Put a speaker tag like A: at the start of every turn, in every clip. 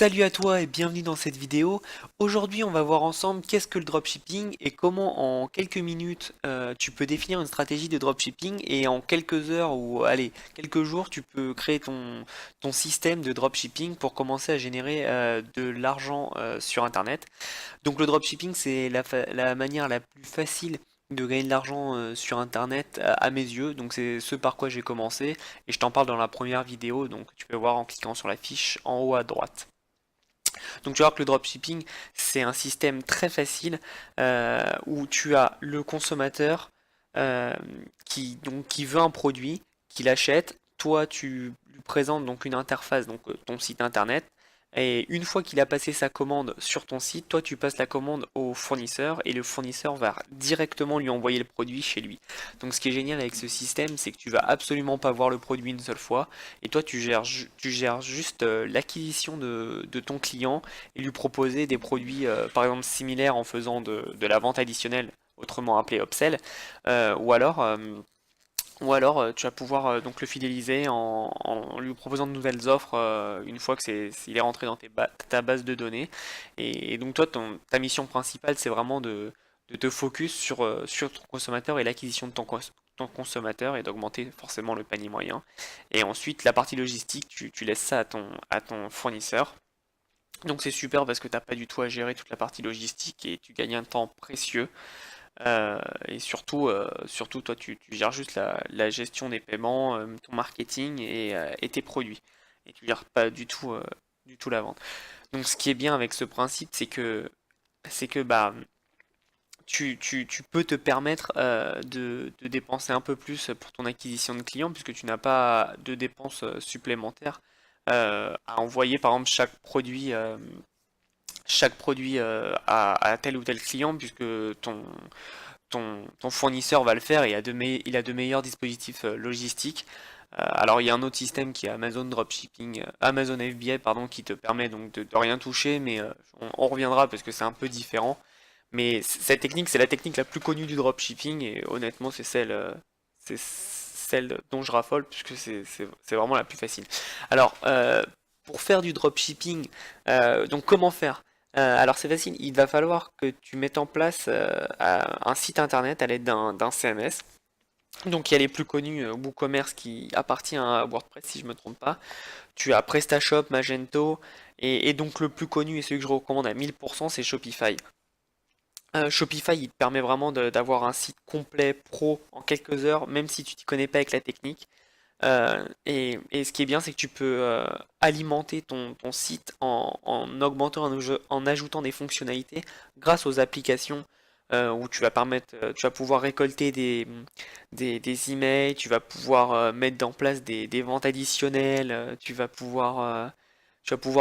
A: Salut à toi et bienvenue dans cette vidéo. Aujourd'hui, on va voir ensemble qu'est-ce que le dropshipping et comment en quelques minutes tu peux définir une stratégie de dropshipping et en quelques heures ou allez, quelques jours, tu peux créer ton système de dropshipping pour commencer à générer de l'argent sur Internet. Donc le dropshipping, c'est la manière la plus facile de gagner de l'argent sur Internet à mes yeux. Donc c'est ce par quoi j'ai commencé et je t'en parle dans la première vidéo. Donc tu peux voir en cliquant sur la fiche en haut à droite. Donc tu vas voir que le dropshipping, c'est un système très facile où tu as le consommateur euh, qui veut un produit, qui l'achète. Toi, tu lui présentes donc une interface, donc ton site internet. Et une fois qu'il a passé sa commande sur ton site, toi tu passes la commande au fournisseur et le fournisseur va directement lui envoyer le produit chez lui. Donc ce qui est génial avec ce système, c'est que tu vas absolument pas voir le produit une seule fois et toi tu gères juste l'acquisition de ton client et lui proposer des produits par exemple similaires en faisant de la vente additionnelle, autrement appelée upsell, euh, ou alors euh, tu vas pouvoir donc le fidéliser en lui proposant de nouvelles offres une fois que il est rentré dans ta base de données. Et donc toi, ta mission principale, c'est vraiment de te focus sur ton consommateur et l'acquisition de ton consommateur et d'augmenter forcément le panier moyen. Et ensuite, la partie logistique, tu laisses ça à ton fournisseur. Donc c'est super parce que t'as pas du tout à gérer toute la partie logistique et tu gagnes un temps précieux. Et surtout toi, tu gères juste la gestion des paiements, ton marketing et tes produits. Et tu gères pas du tout la vente. Donc, ce qui est bien avec ce principe, c'est que bah, tu peux te permettre de dépenser un peu plus pour ton acquisition de clients, puisque tu n'as pas de dépenses supplémentaires à envoyer, par exemple, chaque produit à tel ou tel client, puisque ton fournisseur va le faire et il a de meilleurs dispositifs logistiques. Alors il y a un autre système qui est Amazon Dropshipping, Amazon FBA pardon, qui te permet donc de rien toucher, mais on reviendra parce que c'est un peu différent. Mais cette technique, c'est la technique la plus connue du dropshipping et honnêtement c'est celle dont je raffole puisque c'est vraiment la plus facile. Alors pour faire du dropshipping, donc comment faire? Alors c'est facile, il va falloir que tu mettes en place un site internet à l'aide d'un CMS. Donc il y a les plus connus, WooCommerce qui appartient à WordPress si je me trompe pas. Tu as PrestaShop, Magento et donc le plus connu et celui que je recommande à 1000% c'est Shopify. Shopify il te permet vraiment d'avoir un site complet pro en quelques heures même si tu t'y connais pas avec la technique. Et ce qui est bien, c'est que tu peux alimenter ton site en augmentant, en ajoutant des fonctionnalités grâce aux applications où tu vas pouvoir récolter des emails, tu vas pouvoir mettre en place des ventes additionnelles, tu vas pouvoir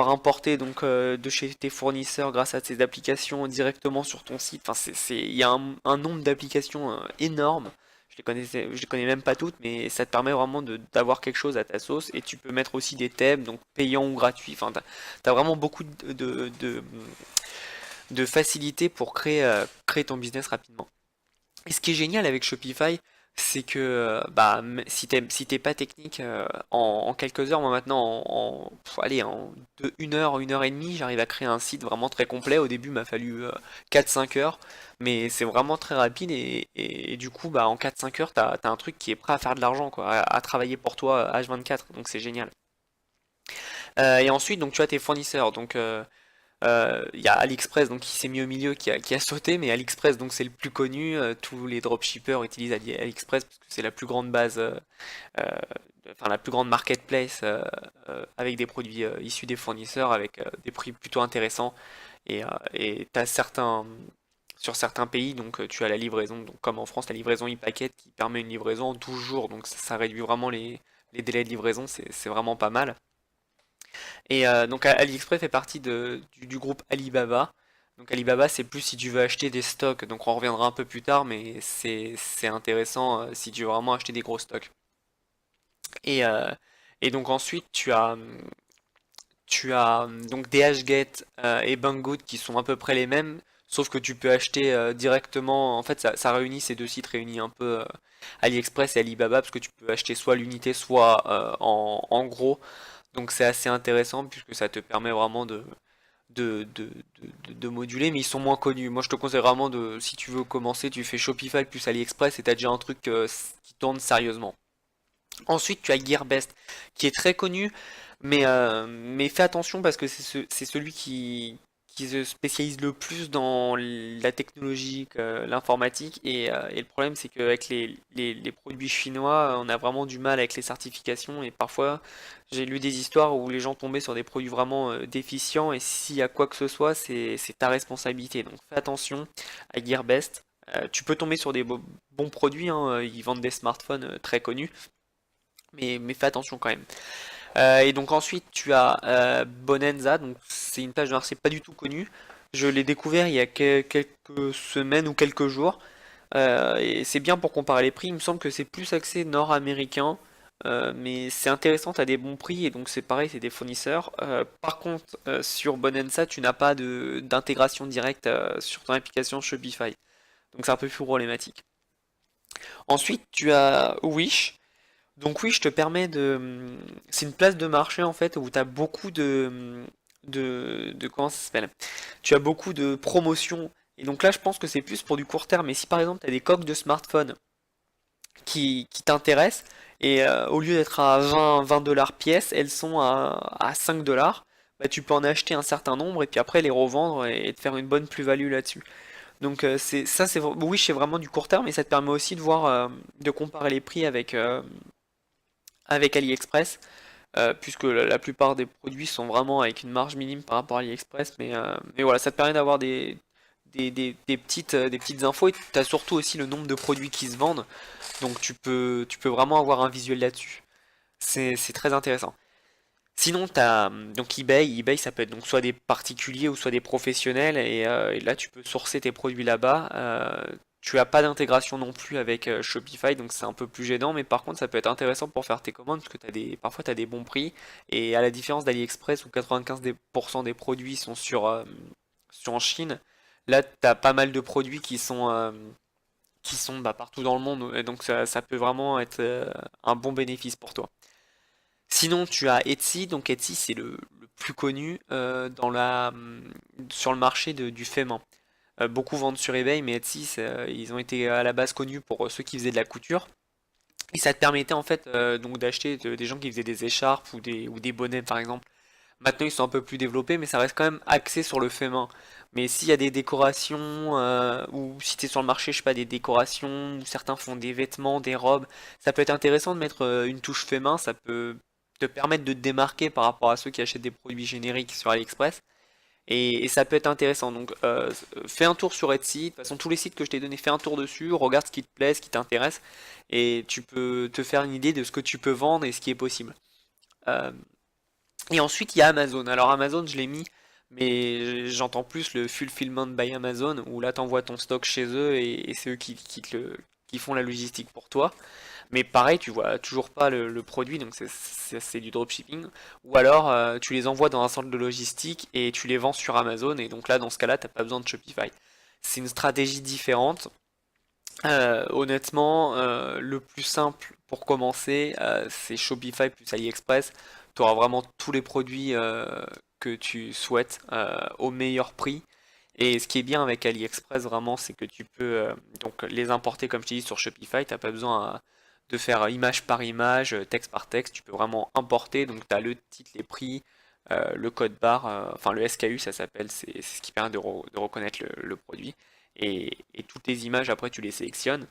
A: importer donc de chez tes fournisseurs grâce à ces applications directement sur ton site. Enfin, il y a un nombre d'applications énorme. Je les connais même pas toutes, mais ça te permet vraiment d'avoir quelque chose à ta sauce et tu peux mettre aussi des thèmes, donc payants ou gratuits. Enfin, t'as vraiment beaucoup de facilité pour créer ton business rapidement. Et ce qui est génial avec Shopify, c'est que bah, si t'es pas technique en quelques heures, moi maintenant allez, une heure et demie, j'arrive à créer un site vraiment très complet. Au début, il m'a fallu 4-5 heures, mais c'est vraiment très rapide et du coup, bah, en 4-5 heures, t'as un truc qui est prêt à faire de l'argent, quoi, à travailler pour toi H24, donc c'est génial. Et ensuite, donc tu as tes fournisseurs, donc il y a AliExpress donc qui s'est mis au milieu, qui a sauté, mais AliExpress donc c'est le plus connu. Tous les dropshippers utilisent AliExpress parce que c'est la plus grande base, euh, enfin la plus grande marketplace avec des produits issus des fournisseurs avec des prix plutôt intéressants. Et t'as sur certains pays, donc tu as la livraison, donc comme en France, la livraison e-packet qui permet une livraison en 12 jours, donc ça réduit vraiment les délais de livraison, c'est vraiment pas mal. Et donc AliExpress fait partie du groupe Alibaba. Donc Alibaba, c'est plus si tu veux acheter des stocks. Donc on reviendra un peu plus tard, mais c'est intéressant si tu veux vraiment acheter des gros stocks. Et, euh, et donc ensuite tu as donc DHgate et Banggood qui sont à peu près les mêmes, sauf que tu peux acheter directement. En fait, ça réunit ces deux sites réunis un peu AliExpress et Alibaba parce que tu peux acheter soit l'unité, soit en gros. Donc c'est assez intéressant puisque ça te permet vraiment de, de, de moduler, mais ils sont moins connus. Moi je te conseille vraiment de, si tu veux commencer, tu fais Shopify plus AliExpress et t'as déjà un truc qui tourne sérieusement. Ensuite, tu as Gearbest, qui est très connu, mais fais attention parce que c'est celui qui se spécialise le plus dans la technologie, l'informatique, et le problème c'est qu'avec les produits chinois, on a vraiment du mal avec les certifications, et parfois j'ai lu des histoires où les gens tombaient sur des produits vraiment déficients, et s'il y a quoi que ce soit, c'est ta responsabilité. Donc fais attention à Gearbest. Tu peux tomber sur des bons produits, hein, ils vendent des smartphones très connus, mais fais attention quand même. Et donc ensuite tu as Bonanza, donc c'est une plage de Marseille pas du tout connue. Je l'ai découvert il y a quelques semaines ou quelques jours. Et c'est bien pour comparer les prix. Il me semble que c'est plus axé nord-américain. Mais c'est intéressant, tu as des bons prix et donc c'est pareil, c'est des fournisseurs. Par contre, sur Bonanza, tu n'as pas d'intégration directe sur ton application Shopify. Donc c'est un peu plus problématique. Ensuite, tu as Wish. Donc oui, je te permets de... C'est une place de marché en fait où tu as beaucoup de... Comment ça s'appelle? Tu as beaucoup de promotions. Et donc là, je pense que c'est plus pour du court terme. Mais si par exemple, tu as des coques de smartphone qui t'intéressent, et au lieu d'être à 20 $, pièce, elles sont à 5 dollars, bah, tu peux en acheter un certain nombre et puis après les revendre et te faire une bonne plus-value là-dessus. Donc oui, c'est vraiment du court terme, mais ça te permet aussi de voir, de comparer les prix avec AliExpress, puisque la plupart des produits sont vraiment avec une marge minime par rapport à AliExpress, mais voilà, ça te permet d'avoir des petites infos, et tu as surtout aussi le nombre de produits qui se vendent, donc tu peux vraiment avoir un visuel là-dessus. C'est très intéressant. Sinon, tu as donc eBay. eBay, ça peut être donc soit des particuliers ou soit des professionnels, et là, tu peux sourcer tes produits là-bas. Tu as pas d'intégration non plus avec Shopify, donc c'est un peu plus gênant, mais par contre, ça peut être intéressant pour faire tes commandes, parce que parfois, tu as des bons prix, et à la différence d'AliExpress, où 95% des produits sont en Chine, là, tu as pas mal de produits qui sont bah, partout dans le monde, et donc ça peut vraiment être un bon bénéfice pour toi. Sinon, tu as Etsy. Donc Etsy, c'est le plus connu sur le marché du fait main. Beaucoup vendent sur eBay, mais Etsy, ils ont été à la base connus pour ceux qui faisaient de la couture. Et ça te permettait en fait donc d'acheter des gens qui faisaient des écharpes ou des bonnets par exemple. Maintenant, ils sont un peu plus développés, mais ça reste quand même axé sur le fait main. Mais s'il y a des décorations, ou si tu es sur le marché, je sais pas, des décorations, ou certains font des vêtements, des robes, ça peut être intéressant de mettre une touche fait main, ça peut te permettre de te démarquer par rapport à ceux qui achètent des produits génériques sur AliExpress. Et ça peut être intéressant. Donc, fais un tour sur Etsy. De toute façon, tous les sites que je t'ai donnés, fais un tour dessus, regarde ce qui te plaît, ce qui t'intéresse, et tu peux te faire une idée de ce que tu peux vendre et ce qui est possible. Euh, et ensuite, il y a Amazon. Alors Amazon, je l'ai mis, mais j'entends plus le fulfillment by Amazon, où là, tu envoies ton stock chez eux et c'est eux qui font la logistique pour toi. Mais pareil, tu vois toujours pas le produit, donc c'est du dropshipping. Ou alors, tu les envoies dans un centre de logistique et tu les vends sur Amazon, et donc là, dans ce cas-là, t'as pas besoin de Shopify. C'est une stratégie différente. Honnêtement, le plus simple pour commencer, c'est Shopify plus AliExpress. Tu auras vraiment tous les produits que tu souhaites au meilleur prix. Et ce qui est bien avec AliExpress vraiment, c'est que tu peux donc les importer comme je t'ai dit sur Shopify. T'as pas besoin de faire image par image, texte par texte. Tu peux vraiment importer. Donc tu as le titre, les prix, le code barre, enfin le SKU ça s'appelle. C'est ce qui permet de reconnaître le produit. Et toutes les images après tu les sélectionnes.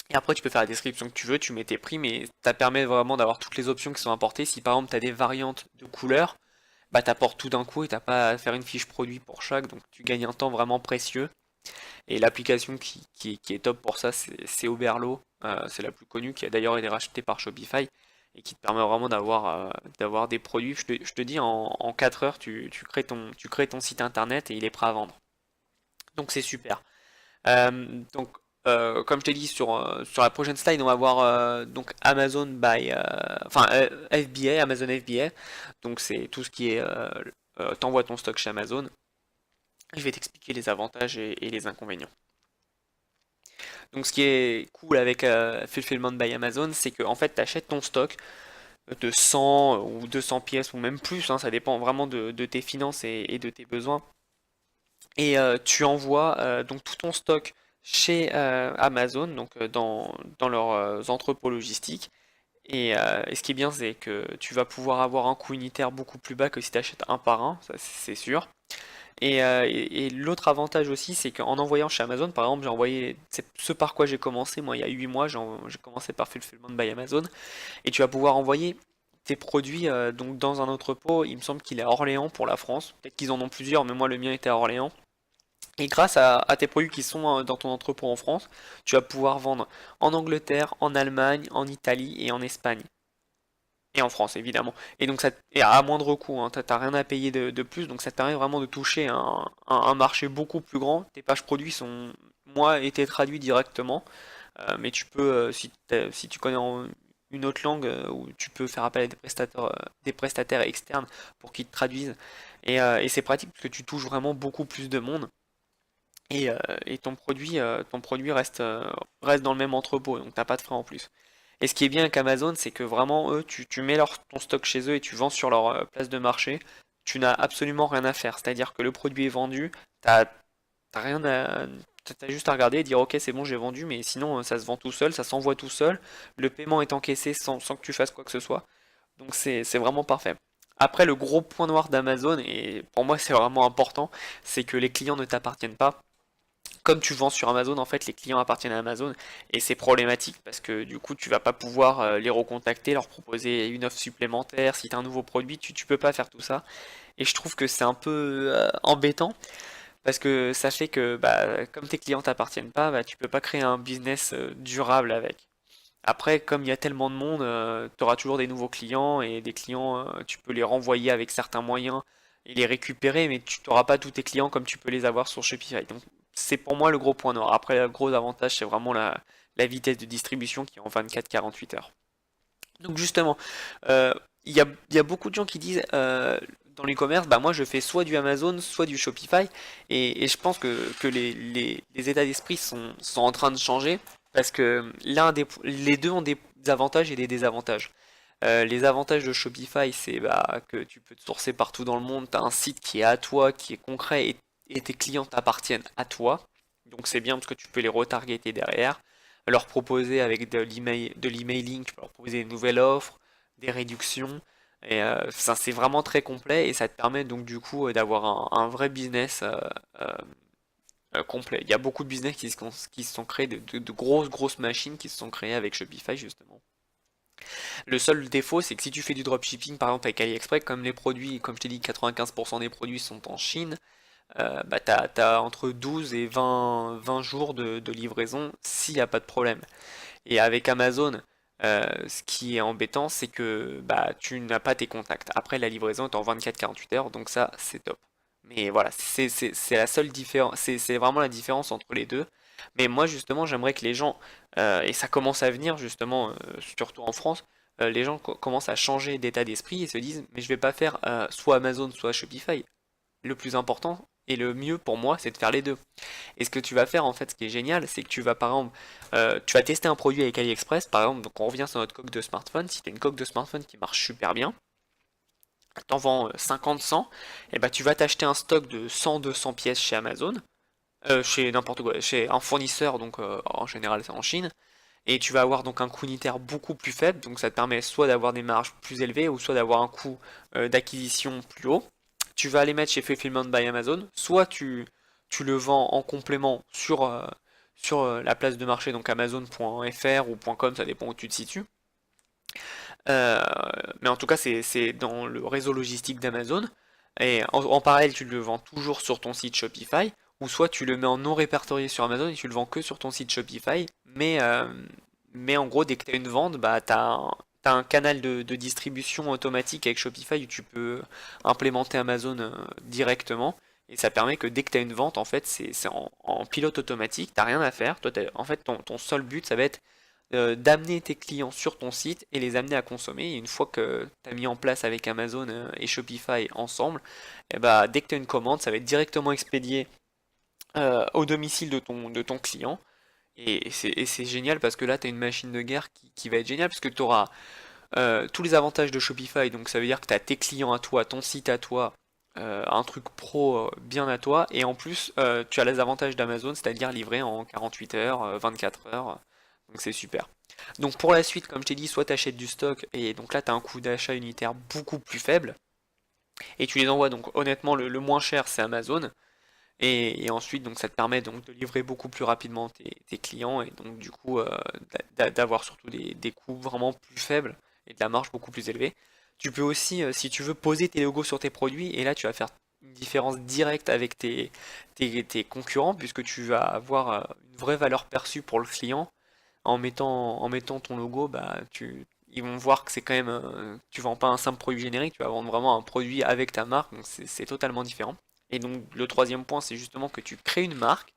A: Et après tu peux faire la description que tu veux, tu mets tes prix, mais ça permet vraiment d'avoir toutes les options qui sont importées. Si par exemple tu as des variantes de couleurs, bah t'apportes tout d'un coup et t'as pas à faire une fiche produit pour chaque, donc tu gagnes un temps vraiment précieux. Et l'application qui est top pour ça, c'est Oberlo, c'est la plus connue, qui a d'ailleurs été rachetée par Shopify et qui te permet vraiment d'avoir des produits. Je te dis, en 4 heures, tu crées ton site internet et il est prêt à vendre. Donc c'est super. Donc, comme je t'ai dit sur la prochaine slide, on va voir donc Amazon by, FBA, Amazon FBA. Donc c'est tout ce qui est, t'envoies ton stock chez Amazon. Je vais t'expliquer les avantages et les inconvénients. Donc ce qui est cool avec Fulfillment by Amazon, c'est que en fait tu achètes ton stock, de 100 ou 200 pièces ou même plus, hein, ça dépend vraiment de tes finances et de tes besoins. Et tu envoies donc tout ton stock chez Amazon, donc dans leurs entrepôts logistiques. Et ce qui est bien, c'est que tu vas pouvoir avoir un coût unitaire beaucoup plus bas que si tu achètes un par un, ça c'est sûr. Et l'autre avantage aussi, c'est qu'en envoyant chez Amazon, par exemple, j'ai envoyé, c'est ce par quoi j'ai commencé, moi il y a 8 mois, j'ai commencé par Fulfillment by Amazon, et tu vas pouvoir envoyer tes produits donc dans un entrepôt, il me semble qu'il est à Orléans pour la France, peut-être qu'ils en ont plusieurs, mais moi le mien était à Orléans. Et grâce à tes produits qui sont dans ton entrepôt en France, tu vas pouvoir vendre en Angleterre, en Allemagne, en Italie et en Espagne. Et en France, évidemment. Et donc, et à moindre coût, hein, t'as rien à payer de plus, donc ça te permet vraiment de toucher un marché beaucoup plus grand. Tes pages produits sont, moi, été traduits directement, mais tu peux, si tu connais une autre langue, où tu peux faire appel à des prestataires externes pour qu'ils te traduisent. Et c'est pratique parce que tu touches vraiment beaucoup plus de monde. Et ton produit reste dans le même entrepôt, donc t'as pas de frais en plus. Et ce qui est bien avec Amazon, c'est que vraiment, eux, tu mets ton stock chez eux et tu vends sur leur place de marché. Tu n'as absolument rien à faire. C'est-à-dire que le produit est vendu, t'as t'as rien à, t'as juste à regarder et dire ok, c'est bon, j'ai vendu, mais sinon, ça se vend tout seul, ça s'envoie tout seul. Le paiement est encaissé sans que tu fasses quoi que ce soit. Donc c'est vraiment parfait. Après, le gros point noir d'Amazon, et pour moi c'est vraiment important, c'est que les clients ne t'appartiennent pas. Comme tu vends sur Amazon, en fait, les clients appartiennent à Amazon et c'est problématique parce que du coup, tu vas pas pouvoir les recontacter, leur proposer une offre supplémentaire. Si tu as un nouveau produit, tu peux pas faire tout ça. Et je trouve que c'est un peu embêtant parce que ça fait que bah, comme tes clients t'appartiennent pas, bah, tu peux pas créer un business durable avec. Après, comme il y a tellement de monde, tu auras toujours des nouveaux clients et des clients, tu peux les renvoyer avec certains moyens et les récupérer, mais tu n'auras pas tous tes clients comme tu peux les avoir sur Shopify. Donc, c'est pour moi le gros point noir. Après, le gros avantage, c'est vraiment la vitesse de distribution qui est en 24-48 heures. Donc, justement, euh, il y a beaucoup de gens qui disent dans l'e-commerce, bah moi je fais soit du Amazon, soit du Shopify, et je pense que les états d'esprit sont en train de changer, parce que les deux ont des avantages et des désavantages. Les avantages de Shopify, c'est bah, que tu peux te sourcer partout dans le monde, tu as un site qui est à toi, qui est concret, et tes clients t'appartiennent à toi. Donc c'est bien parce que tu peux les retargeter derrière, leur proposer avec de l'emailing, tu peux leur proposer une nouvelle offre, des réductions. Et ça c'est vraiment très complet et ça te permet donc du coup d'avoir un vrai business euh, complet. Il y a beaucoup de business qui se sont créés, de grosses machines qui se sont créées avec Shopify justement. Le seul défaut, c'est que si tu fais du dropshipping, par exemple avec AliExpress, comme les produits, comme je t'ai dit, 95% des produits sont en Chine, bah t'as entre 12 et 20 jours de livraison s'il n'y a pas de problème. Et avec Amazon, ce qui est embêtant, c'est que bah, tu n'as pas tes contacts. Après, la livraison est en 24-48 heures, donc ça, c'est top. Mais voilà, c'est la seule différence, c'est vraiment la différence entre les deux. Mais moi, justement, j'aimerais que les gens, et ça commence à venir, justement, surtout en France, les gens commencent à changer d'état d'esprit et se disent, mais je vais pas faire soit Amazon, soit Shopify. Le plus important et le mieux pour moi, c'est de faire les deux. Et ce que tu vas faire en fait, ce qui est génial, c'est que tu vas par exemple, tu vas tester un produit avec AliExpress, par exemple, donc on revient sur notre coque de smartphone, si tu as une coque de smartphone qui marche super bien, t'en vends 50-100, et bah tu vas t'acheter un stock de 100-200 pièces chez Amazon, chez n'importe quoi, chez un fournisseur, donc en général c'est en Chine, et tu vas avoir donc un coût unitaire beaucoup plus faible, donc ça te permet soit d'avoir des marges plus élevées, ou soit d'avoir un coût d'acquisition plus haut. Tu vas les mettre chez Fulfillment by Amazon, soit tu le vends en complément sur la place de marché, donc amazon.fr ou .com, ça dépend où tu te situes. Euh, mais en tout cas, c'est dans le réseau logistique d'Amazon. Et en parallèle, tu le vends toujours sur ton site Shopify, ou soit tu le mets en non répertorié sur Amazon et tu le vends que sur ton site Shopify. Mais en gros, dès que tu as une vente, bah, t'as un canal de distribution automatique avec Shopify où tu peux implémenter Amazon directement. Et ça permet que dès que tu as une vente, en fait, c'est en pilote automatique, t'as rien à faire. Toi, en fait, ton seul but, ça va être d'amener tes clients sur ton site et les amener à consommer. Et une fois que tu as mis en place avec Amazon et Shopify ensemble, et bah, dès que tu as une commande, ça va être directement expédié au domicile de ton client. Et c'est génial parce que là, tu as une machine de guerre qui va être géniale parce que tu auras tous les avantages de Shopify, donc ça veut dire que tu as tes clients à toi, ton site à toi, un truc pro bien à toi, et en plus tu as les avantages d'Amazon, c'est-à-dire livré en 48 heures, 24 heures, donc c'est super. Donc pour la suite, comme je t'ai dit, soit tu achètes du stock, et donc là tu as un coût d'achat unitaire beaucoup plus faible, et tu les envoies, donc honnêtement le moins cher c'est Amazon, et ensuite donc ça te permet donc de livrer beaucoup plus rapidement tes clients, et donc du coup d'avoir surtout des coûts vraiment plus faibles, et de la marge beaucoup plus élevée. Tu peux aussi, si tu veux, poser tes logos sur tes produits, et là tu vas faire une différence directe avec tes concurrents, puisque tu vas avoir une vraie valeur perçue pour le client. En mettant ton logo, bah, ils vont voir que c'est quand même, tu vends pas un simple produit générique, tu vas vendre vraiment un produit avec ta marque, donc c'est totalement différent. Et donc le troisième point, c'est justement que tu crées une marque.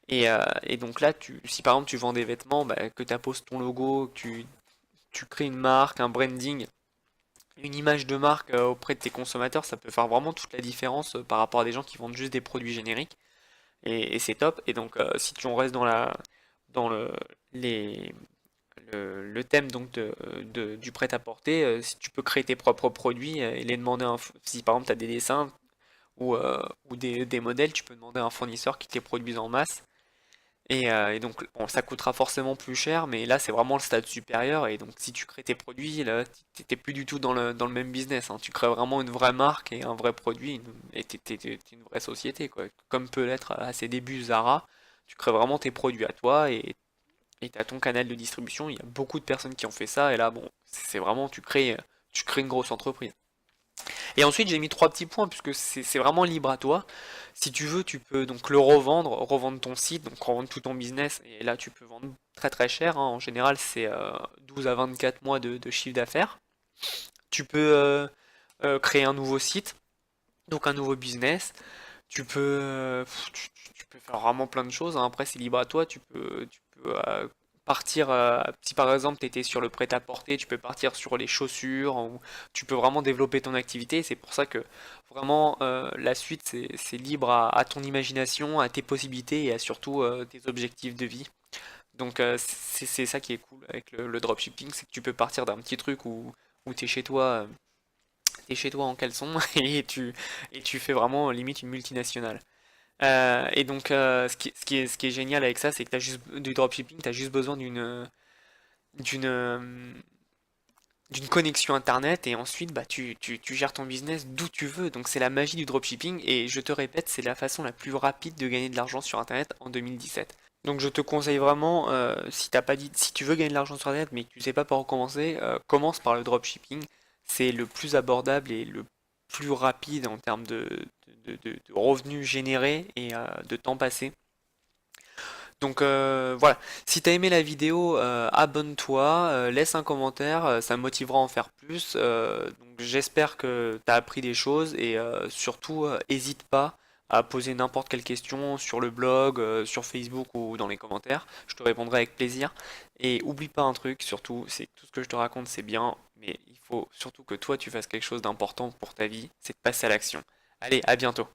A: Et donc là, si par exemple tu vends des vêtements, bah, que tu apposes ton logo, que tu crées une marque, un branding, une image de marque auprès de tes consommateurs, ça peut faire vraiment toute la différence par rapport à des gens qui vendent juste des produits génériques. Et c'est top. Et donc si tu en restes dans les, le thème donc du prêt-à-porter, si tu peux créer tes propres produits et les demander si par exemple tu as des dessins ou des modèles, tu peux demander à un fournisseur qui te les produise en masse. Et donc, bon, ça coûtera forcément plus cher, mais là, c'est vraiment le stade supérieur. Et donc, si tu crées tes produits, là, t'es plus du tout dans le même business, hein. Tu crées vraiment une vraie marque et un vrai produit, et t'es une vraie société, quoi. Comme peut l'être à ses débuts Zara, tu crées vraiment tes produits à toi et t'as ton canal de distribution. Il y a beaucoup de personnes qui ont fait ça, et là, bon, c'est vraiment, tu crées une grosse entreprise. Et ensuite, j'ai mis trois petits points puisque c'est vraiment libre à toi. Si tu veux, tu peux donc le revendre ton site, donc revendre tout ton business. Et là, tu peux vendre très très cher, hein. En général, c'est 12 à 24 mois de chiffre d'affaires. Tu peux créer un nouveau site, donc un nouveau business. Tu peux faire vraiment plein de choses, hein. Après, c'est libre à toi. Tu peux partir, si par exemple tu étais sur le prêt-à-porter, tu peux partir sur les chaussures, ou tu peux vraiment développer ton activité. C'est pour ça que vraiment la suite, c'est libre à ton imagination, à tes possibilités et à surtout tes objectifs de vie. Donc c'est ça qui est cool avec le dropshipping, c'est que tu peux partir d'un petit truc où t'es chez toi en caleçon et tu fais vraiment limite une multinationale. Et donc, ce qui est génial avec ça, c'est que du dropshipping, tu as juste besoin d'une, euh, d'une connexion internet et ensuite bah, tu gères ton business d'où tu veux. Donc, c'est la magie du dropshipping et je te répète, c'est la façon la plus rapide de gagner de l'argent sur internet en 2017. Donc, je te conseille vraiment, si tu veux gagner de l'argent sur internet mais que tu sais pas par où commencer, commence par le dropshipping. C'est le plus abordable et le plus rapide en termes de revenus générés et de temps passé. Donc voilà, si t'as aimé la vidéo, abonne-toi, laisse un commentaire, ça me motivera à en faire plus. Donc j'espère que t'as appris des choses et surtout, hésite pas à poser n'importe quelle question sur le blog, sur Facebook ou dans les commentaires. Je te répondrai avec plaisir. Et oublie pas un truc, surtout, c'est que tout ce que je te raconte c'est bien, mais il faut surtout que toi tu fasses quelque chose d'important pour ta vie, c'est de passer à l'action. Allez, à bientôt.